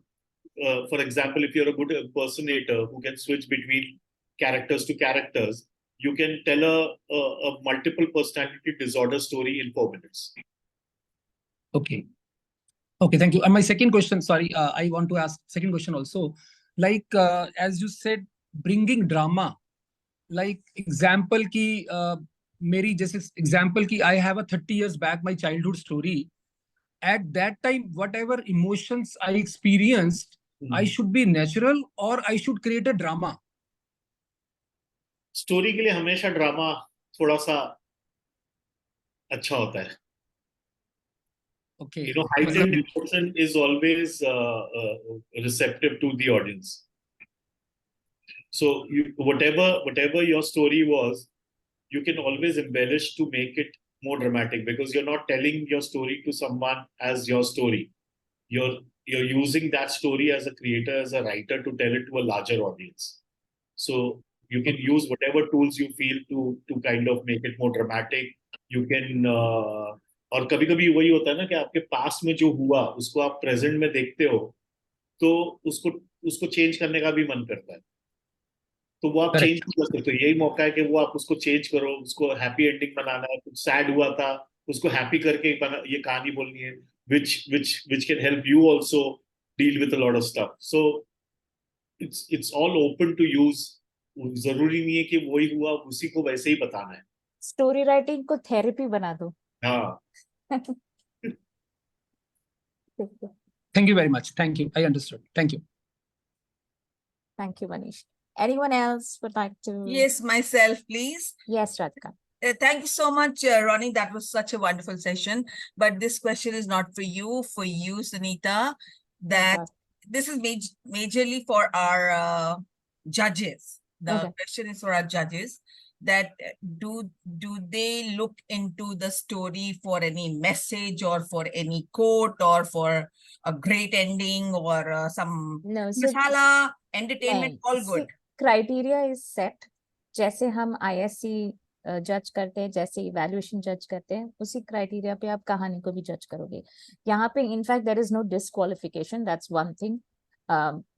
for example, if you're a good impersonator who can switch between characters to characters, you can tell a multiple personality disorder story in 4 minutes. Okay. Okay, thank you. And my second question, sorry, I want to ask second question also. Like, as you said, bringing drama like example ki मेरी जैसे example ki I have a 30 years back my childhood story. At that time, whatever emotions I experienced, I should be natural or I should create a drama. Story के लिए हमेशा drama थोड़ा सा अच्छा होता है. Okay. You know, heightened emotion is always receptive to the audience. So whatever your story was, you can always embellish to make it more dramatic, because you're not telling your story to someone as your story. You're using that story as a creator, as a writer, to tell it to a larger audience. So you can use whatever tools you feel to kind of make it more dramatic. You can और कभी कभी वही होता है ना कि आपके past में जो हुआ उसको आप प्रेजेंट में देखते हो, तो उसको चेंज करने का भी मन करता है, तो वो आप चेंज कर सकते हो. यही मौका है कि वो आप उसको चेंज करो, उसको हैप्पी एंडिंग बनाना है. कुछ सैड हुआ था, उसको हैप्पी करके ये कहानी बोलनी है, which can help you also deal with a lot of stuff. So it's all open to use. जरूरी नहीं है कि वही हुआ उसी को वैसे ही बताना है. स्टोरी राइटिंग को थेरेपी बना दो. हाँ. Thank you very much. Thank you. I understood. Thank you. Thank you, Manish. Anyone else would like to? Yes, myself, please. Yes, Radhika. Thank you so much, Ronnie. That was such a wonderful session. But this question is not for you, Sunita. That this is majorly for our judges. The question is for our judges. That do they look into the story for any message or for any quote or for a great ending or some masala, entertainment, all good? Criteria is set. जैसे हम ISC जज करते हैं, जैसे evaluation जज करते हैं, उसी क्राइटेरिया पे आप कहानी को भी जज करोगे. यहाँ पे in fact there is no disqualification. That's one thing.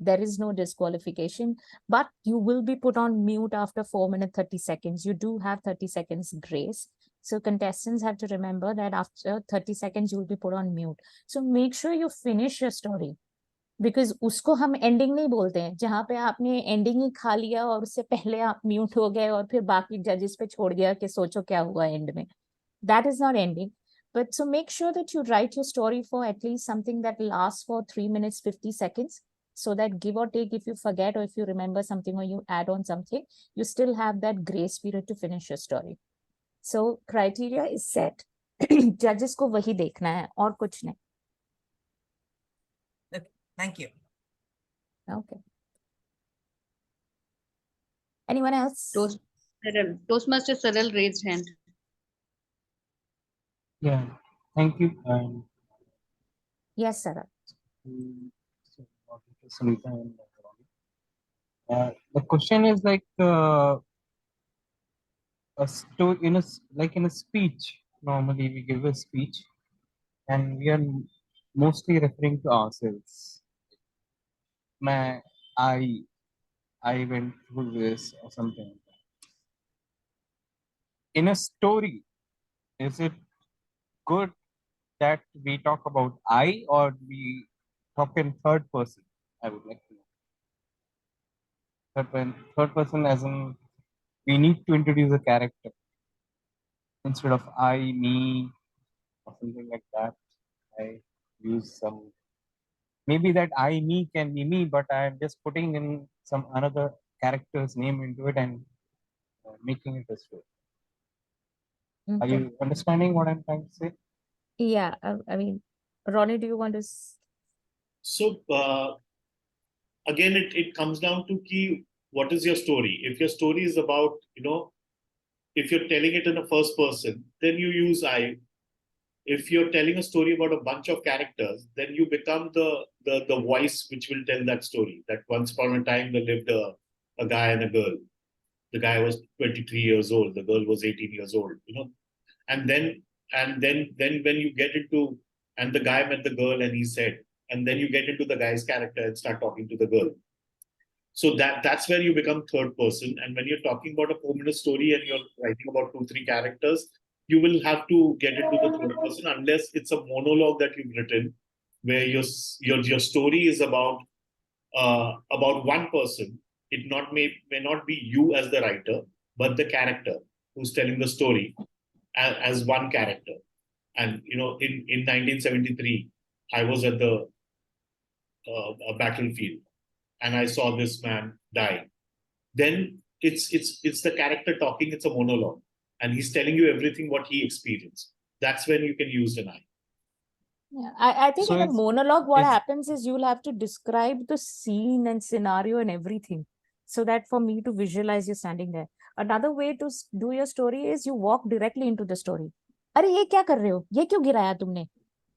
There is no disqualification, but you will be put on mute after 4 minutes 30 seconds. You do have 30 seconds grace, so contestants have to remember that after 30 seconds you will be put on mute. So make sure you finish your story, because उसको हम ending नहीं बोलते हैं, जहाँ पे आपने ending ही खा लिया और उससे पहले आप म्यूट हो गए और फिर बाकी जजेस पे छोड़ दिया कि सोचो क्या हुआ एंड में. That is not ending. But so make sure that you write your story for at least something that lasts for 3 minutes 50 seconds, so that give or take, if you forget or if you remember something or you add on something, you still have that grace period to finish your story. So criteria is set. Judges को वही देखना है और कुछ नहीं. Thank you. Okay. Anyone else? Toastmaster Saral raised hand. Yeah, thank you. Yes, Saral. The question is like in a speech. Normally, we give a speech, and we are mostly referring to ourselves. I went through this or something. In a story, is it good that we talk about I, or we talk in third person? I would like to know. Third person as in we need to introduce a character instead of I, me, or something like that. I use some, maybe that I, me can be me, but I'm just putting in some another character's name into it and making it a story. Okay. Are you understanding what I'm trying to say? Yeah, I mean, Ronnie, do you want to? So again, it comes down to what is your story? If your story is about, if you're telling it in a first person, then you use I. If you're telling a story about a bunch of characters, then you become the voice which will tell that story. That once upon a time there lived a guy and a girl. The guy was 23 years old. The girl was 18 years old. And then when you get into, and the guy met the girl and he said, and then you get into the guy's character and start talking to the girl. So that's where you become third person. And when you're talking about a 4-minute story and you're writing about 2-3 characters, you will have to get into the third person, unless it's a monologue that you've written where your story is about one person. It may not be you as the writer, but the character who's telling the story as one character. And in 1973, I was at the a battlefield, and I saw this man die. Then it's the character talking. It's a monologue, and he's telling you everything what he experienced. That's when you can use an I. Yeah, I think So in a it's- monologue, what it's- happens is you'll have to describe the scene and scenario and everything, so that for me to visualize you standing there. Another way to do your story is you walk directly into the story. अरे ये क्या कर रहे हो? ये क्यों गिराया तुमने?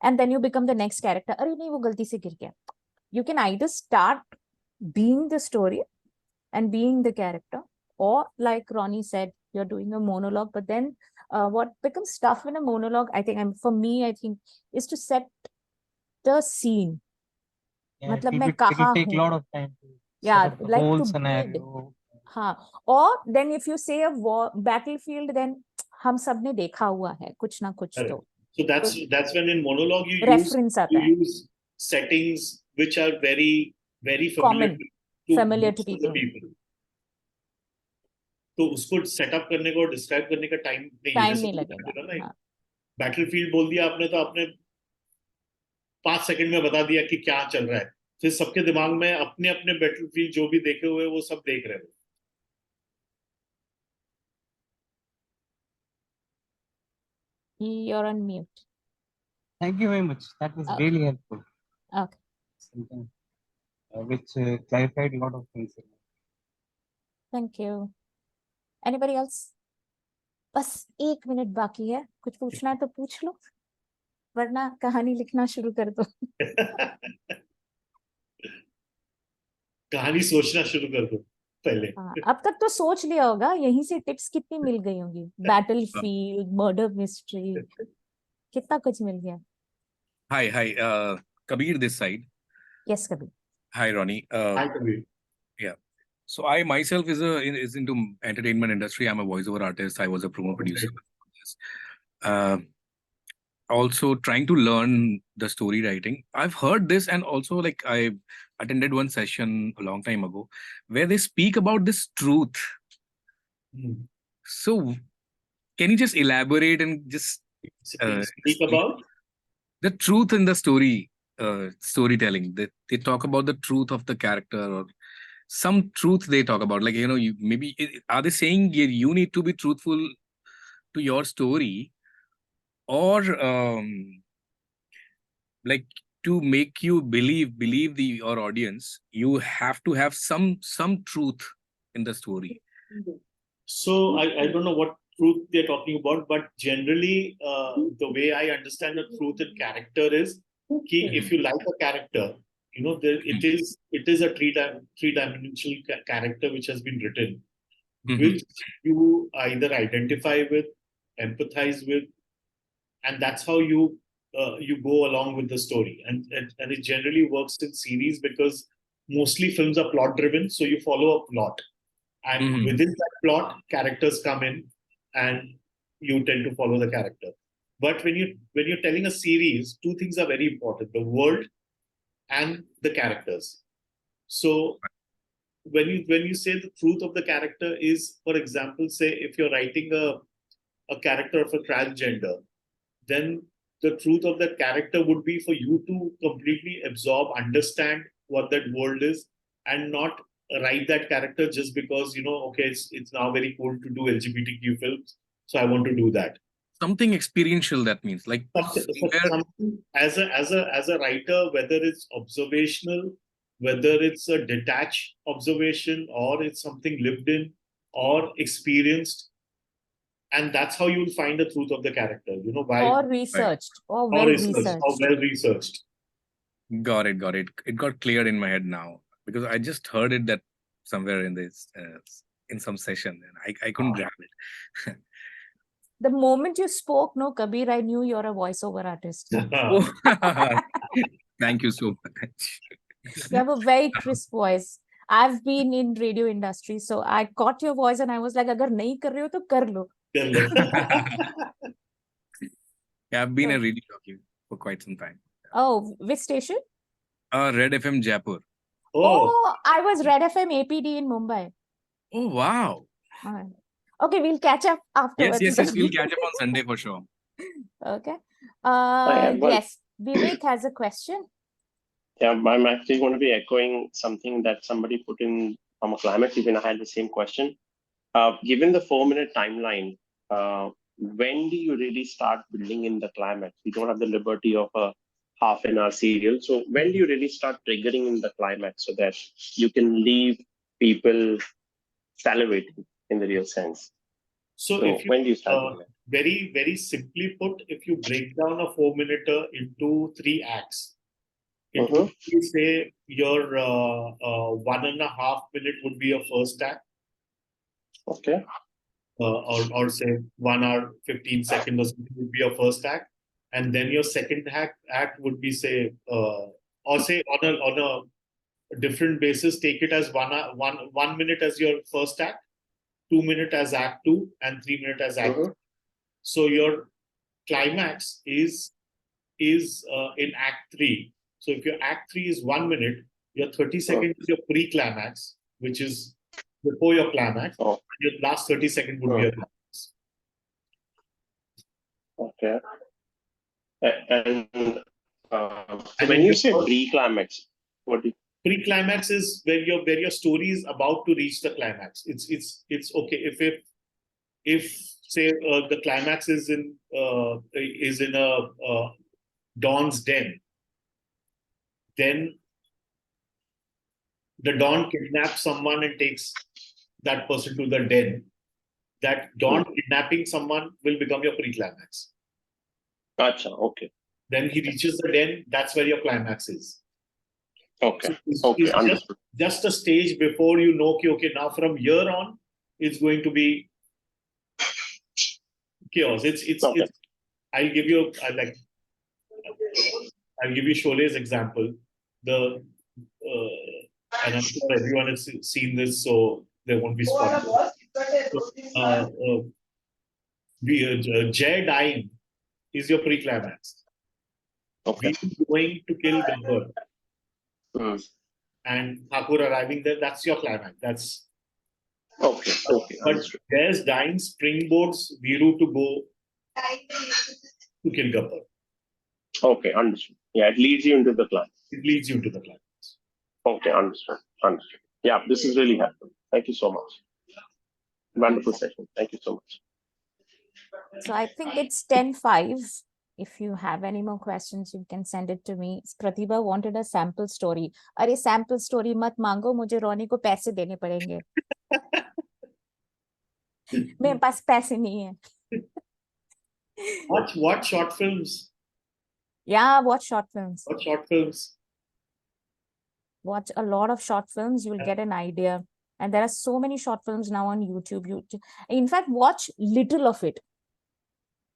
And then you become the next character. अरे नहीं वो गलती से गिर गया. You can either start being the story and being the character, or like Ronnie said, you're doing a monologue. But then what becomes tough in a monologue, I think, for me, I think, is to set the scene. Yeah, मतलब it'll मैं be- कहाँ it'll take a हूँ? lot of time to Yeah, set up the like whole to build. scenario. हाँ, or then if you say a war battlefield, then हम सब ने देखा हुआ है कुछ ना कुछ तो. So that's when in monologue you Reference आता है. use settings which are very very familiar Common, to familiar to most of the people. तो उसको सेटअप करने को डिस्क्राइब करने का टाइम नहीं लगेगा. हाँ. बैटलफील्ड बोल दिया आपने तो आपने 5 सेकंड में बता दिया कि क्या चल रहा है. फिर सबके दिमाग में अपने अपने बैटलफील्ड जो भी देखे हुए वो सब देख रहे हो. You're on mute. Thank you very much. That was Okay. really helpful. Okay. Something which clarified a lot of things. Thank you. Anybody else? बस 1 मिनट बाकी है. कुछ पूछना है तो पूछ लो, वरना कहानी लिखना शुरू कर दो. कहानी सोचना शुरू कर दो पहले. अब तक तो सोच लिया होगा. यहीं से टिप्स कितनी मिल गई होंगी. बैटलफील्ड, मर्डर मिस्ट्री, कितना कुछ मिल गया. Hi, Kabir this side. Yes, Kabir. Hi, Ronnie. Hi, Kabir. Yeah. So I myself is into entertainment industry. I'm a voiceover artist. I was a promo producer. Also trying to learn the story writing. I've heard this, and also like I attended one session a long time ago where they speak about this truth. So can you just elaborate and just speak about the truth in the storytelling? They talk about the truth of the character, or some truth they talk about, like, are they saying you need to be truthful to your story, or like to make you believe your audience, you have to have some truth in the story? So I don't know what truth they're talking about, but generally the way I understand the truth in character is if you like a character, it is a three-dimensional character which has been written, which you either identify with, empathize with, and that's how you go along with the story. And it generally works in series because mostly films are plot driven, so you follow a plot, and within that plot, characters come in, and you tend to follow the character. But when you're telling a series, two things are very important: the world and the characters. So when you say the truth of the character is, for example, say if you're writing a character of a transgender, then the truth of that character would be for you to completely absorb, understand what that world is, and not write that character just because okay, it's now very cool to do LGBTQ films, so I want to do that. Something experiential, that means like something as a writer, whether it's observational, whether it's a detached observation, or it's something lived in or experienced, and that's how you'll find the truth of the character. Or researched, or well researched. Got it. It got cleared in my head now, because I just heard it that somewhere in this in some session, and I couldn't grab it. The moment you spoke, no, Kabir, I knew you're a voiceover artist. Thank you so much. You have a very crisp voice. I've been in radio industry, so I caught your voice and I was like, agar nahi kar rahe ho, to kar lo. Yeah, I've been a radio jockey for quite some time. Oh, which station? Red FM Jaipur. Oh, I was Red FM APD in Mumbai. Oh, wow. Okay, we'll catch up afterwards. Yes, we'll catch up on Sunday for sure. Okay. well- Yes, Vivek has a question. Yeah, I'm actually going to be echoing something that somebody put in from a climax. Even I had the same question. Given the 4-minute timeline, when do you really start building in the climax? You don't have the liberty of a half-an-hour serial. So when do you really start triggering in the climax so that you can leave people salivating in the real sense? So if you, when do you start doing that? very, very simply put, if you break down a 4-minute into 3 acts, it would be, say, your 1.5 minute would be your first act. Okay. Or say 1 hour, 15 seconds or something would be your first act. And then your second act would be, say, or say on a different basis, take it as 1 minute as your first act, 2 minutes as act 2, and 3 minutes as act 3. So your climax is in act 3. So if your act 3 is 1 minute, your 30 seconds is your pre-climax, which is before your climax. Your last 30 seconds would be your climax. Okay. And when you say pre-climax, what do you... Pre-climax is where your story is about to reach the climax. It's okay if say the climax is in a Don's den, then the Don kidnaps someone and takes that person to the den. That Don kidnapping someone will become your pre-climax. Gotcha. Okay. Then he reaches the den. That's where your climax is. Okay. So it's Understood. just a stage before you know, okay, now from here on, it's going to be chaos. It's I'll give you Shole's example. And I'm sure everyone has seen this, so there won't be spoilers. Jay dying is your pre-climax. Okay. We going to kill Gabbar. And Thakur arriving there, that's your climax. That's okay. But there's dying springboards Viru to go to kill Gabbar. Okay, understood. Yeah, it leads you into the climax. It leads you to the climax. Okay, understood. Yeah, this is really helpful. Thank you so much. Wonderful session. Thank you so much. So I think it's 10:05. If you have any more questions, you can send it to me. Pratibha wanted a sample story. अरे sample story मत मांगो, मुझे रोनी को पैसे देने पड़ेंगे. मेरे पास पैसे नहीं है. Watch short films. Yeah, watch short films. Watch short films. Watch a lot of short films. You'll get an idea. And there are so many short films now on YouTube. In fact, watch little of it.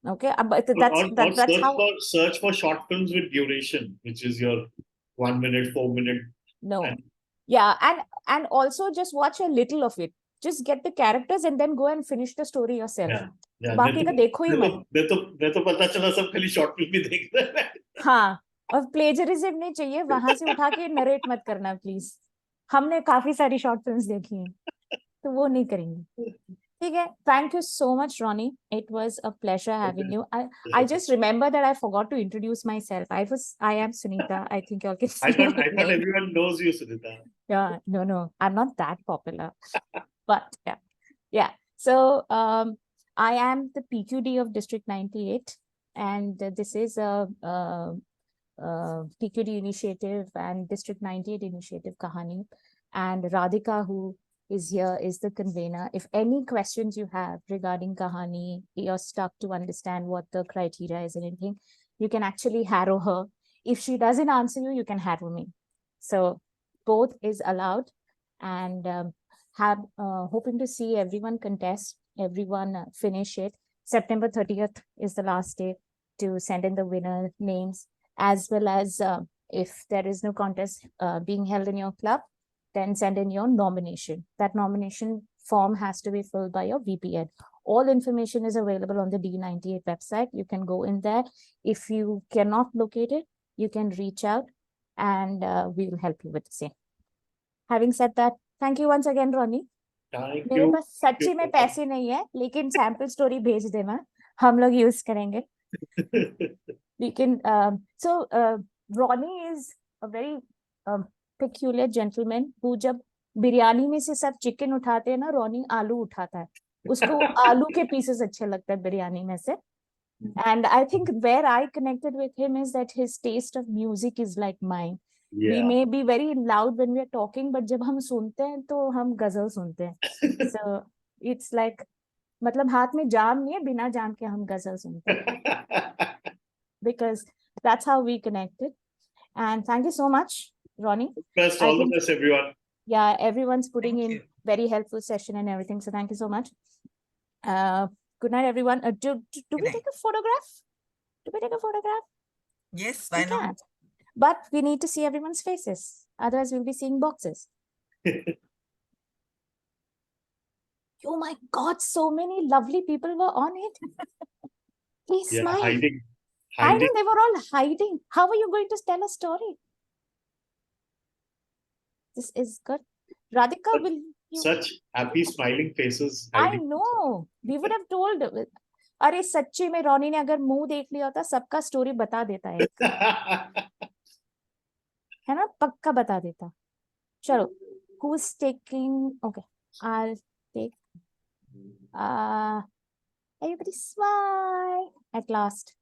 Okay, but that's how. Search for short films with duration, which is your 1 minute, 4 minute. No, yeah, and also just watch a little of it. Just get the characters and then go and finish the story yourself. Yeah. बाकी का देखो ही मत. मैं तो पता चला सब खाली short film ही देख रहे हैं. हाँ, और plagiarism नहीं चाहिए. वहां से उठा के narrate मत करना please. हमने काफी सारी short films देखी हैं, तो वो नहीं करेंगे. Okay. Thank you so much, Ronnie. It was a pleasure having you. I just remember that I forgot to introduce myself. I am Sunita. I think you all can see I thought everyone knows you, Sunita. Yeah, no, I'm not that popular. But yeah. So I am the PQD of District 98, and this is a PQD initiative and District 98 initiative, Kahaani. And Radhika, who is here, is the convener. If any questions you have regarding Kahaani, you're stuck to understand what the criteria is and anything, you can actually harrow her. If she doesn't answer you, you can harrow me. So both is allowed, and hoping to see everyone contest, everyone finish it. September 30th is the last day to send in the winner names, as well as if there is no contest being held in your club, then send in your nomination. That nomination form has to be filled by your VPN. All information is available on the D98 website. You can go in there. If you cannot locate it, you can reach out and we will help you with the same. Having said that, thank you once again, Ronnie. Thank मेरे you. पास सच्ची में पैसे नहीं है, लेकिन sample story भेज देना, हम लोग यूज करेंगे. We can. So Ronnie is a very peculiar gentleman who जब बिरयानी में से सब चिकन उठाते हैं ना, रॉनी आलू उठाता है. उसको आलू के पीसेस अच्छे लगते हैं बिरयानी में से. And I think where I connected with him is that his taste of music is like mine. We may be very loud when we are talking, but जब हम सुनते हैं तो हम गजल सुनते हैं. So it's like, मतलब हाथ में जाम नहीं है, बिना जाम के हम गजल सुनते हैं. Because that's how we connected. And thank you so much, Ronnie. Best, all the best, everyone. Yeah, everyone's putting in very helpful session and everything. So thank you so much. Good night, everyone. Do we take a photograph? Do we take a photograph? Yes, why not? Can. But we need to see everyone's faces. Otherwise, we'll be seeing boxes. Oh my God, so many lovely people were on it. Please smile. Hiding. I know they were all hiding. How are you going to tell a story? This is good. Radhika, will you? Such happy, smiling faces. I know. We would have told. अरे सच्चे में Ronnie ने अगर मुंह देख लिया होता, सबका स्टोरी बता देता है. है ना, पक्का बता देता. चलो, who's taking? Okay, I'll take. Everybody smile at last.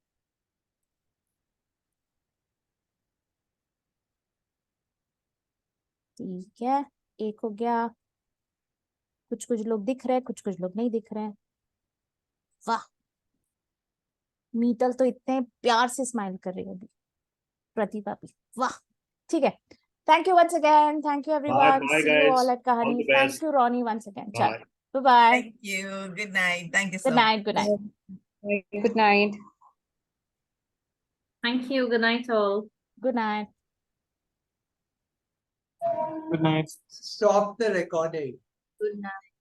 ठीक है, एक हो गया. कुछ कुछ लोग दिख रहे हैं, कुछ कुछ लोग नहीं दिख रहे हैं. वाह, मीतल तो इतने प्यार से स्माइल कर रही है अभी. प्रतिभा भी. वाह, ठीक है. Thank you once again. Thank you everyone. Bye, See you all at Kahaani. Thank you, Ronnie, once again. Bye. Bye-bye. Thank you. Good night. Thank you so Good night. Good night. Good night. Thank you. Good night, all. Good night. Good night. Stop the recording. Good night.